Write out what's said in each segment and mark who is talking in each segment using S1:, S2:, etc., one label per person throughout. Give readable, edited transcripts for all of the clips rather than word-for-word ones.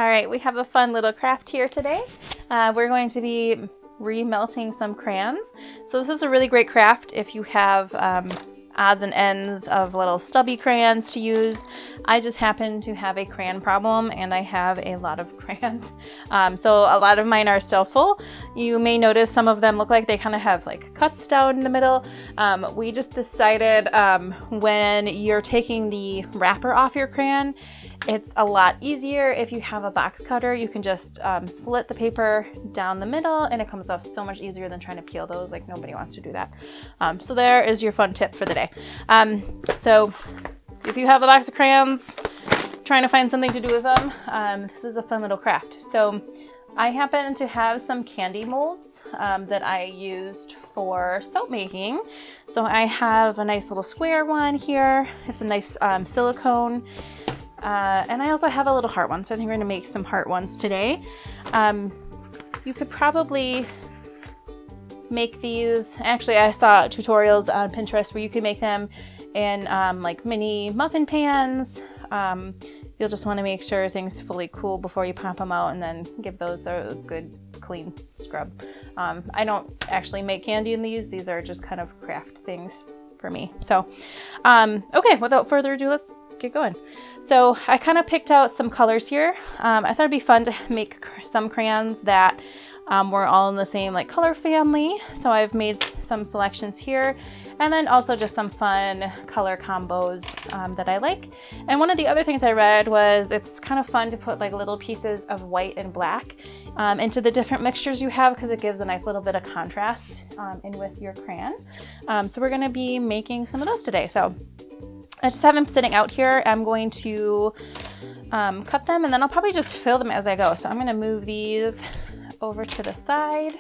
S1: right, we have a fun little craft here today. We're going to be remelting some crayons. So this is a really great craft if you have odds and ends of little stubby crayons to use. I just happen to have a crayon problem and I have a lot of crayons. So a lot of mine are still full. You may notice some of them look like they kind of have like cuts down in the middle. We just decided when you're taking the wrapper off your crayon, it's a lot easier if you have a box cutter. You can just slit the paper down the middle and it comes off so much easier than trying to peel those. Like nobody wants to do that. So there is your fun tip for the day. So if you have a box of crayons, trying to find something to do with them, this is a fun little craft. So I happen to have some candy molds that I used for soap making. So I have a nice little square one here. It's a nice silicone. And I also have a little heart one, so I think we're going to make some heart ones today. You could probably make these, actually I saw tutorials on Pinterest where you can make them in like mini muffin pans. You'll just want to make sure things fully cool before you pop them out and then give those a good clean scrub. I don't actually make candy in these are just kind of craft things for me. So, okay, without further ado, let's get going. So I kind of picked out some colors here. I thought it'd be fun to make some crayons that were all in the same like color family. So I've made some selections here and then also just some fun color combos that I like. And one of the other things I read was it's kind of fun to put like little pieces of white and black into the different mixtures you have because it gives a nice little bit of contrast in with your crayon. So we're going to be making some of those today. So I just have them sitting out here. I'm going to cut them and then I'll probably just fill them as I go. So I'm going to move these over to the side.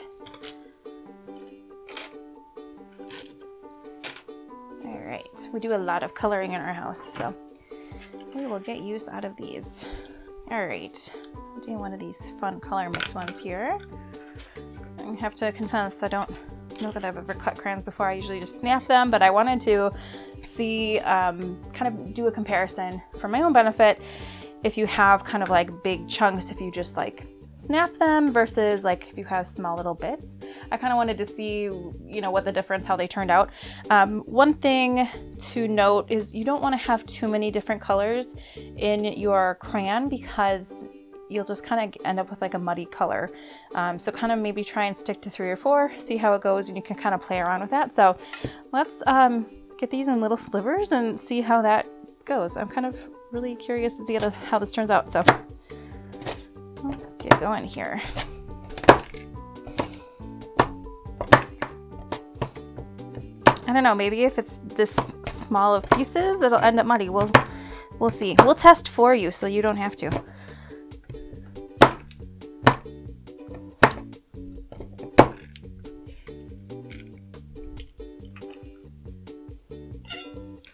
S1: All right, we do a lot of coloring in our house, so we will get use out of these. All right, I'll do one of these fun color mix ones here. I have to confess, I don't know that I've ever cut crayons before. I usually just snap them, but I wanted to see, kind of do a comparison for my own benefit. If you have kind of like big chunks, if you just like snap them versus like if you have small little bits. I kind of wanted to see, you know, what the difference, how they turned out. One thing to note is you don't want to have too many different colors in your crayon because you'll just kind of end up with like a muddy color. So kind of maybe try and stick to 3 or 4, see how it goes, and you can kind of play around with that. So let's get these in little slivers and see how that goes. I'm kind of really curious to see how this turns out. So let's get going here. I don't know, maybe if it's this small of pieces, it'll end up muddy. We'll see. We'll test for you so you don't have to.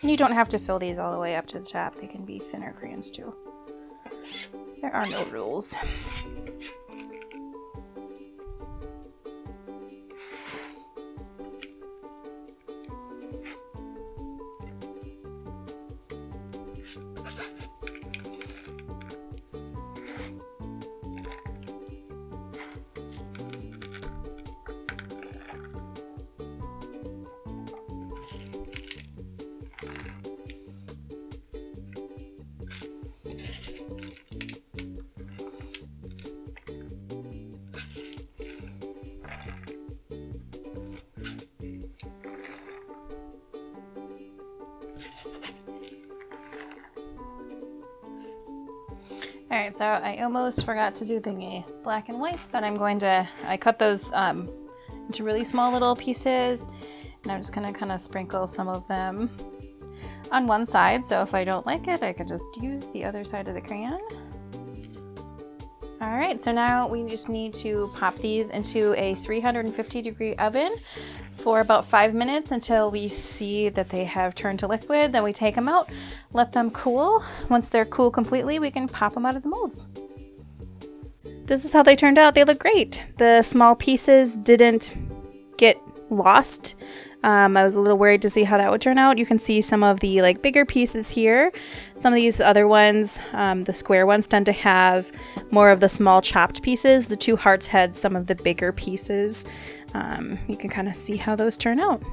S1: And you don't have to fill these all the way up to the top. They can be thinner crayons too. There are no rules. All right, so I almost forgot to do the black and whites, but I cut those into really small little pieces, and I'm just gonna kind of sprinkle some of them on one side. So if I don't like it, I can just use the other side of the crayon. All right, so now we just need to pop these into a 350-degree oven for about 5 minutes until we see that they have turned to liquid. Then we take them out, let them cool. Once they're cool completely, we can pop them out of the molds. This is how they turned out. They look great. The small pieces didn't get lost I was a little worried to see how that would turn out. You can see some of the like bigger pieces here. Some of these other ones, the square ones, tend to have more of the small chopped pieces. The two hearts had some of the bigger pieces. You can kind of see how those turn out.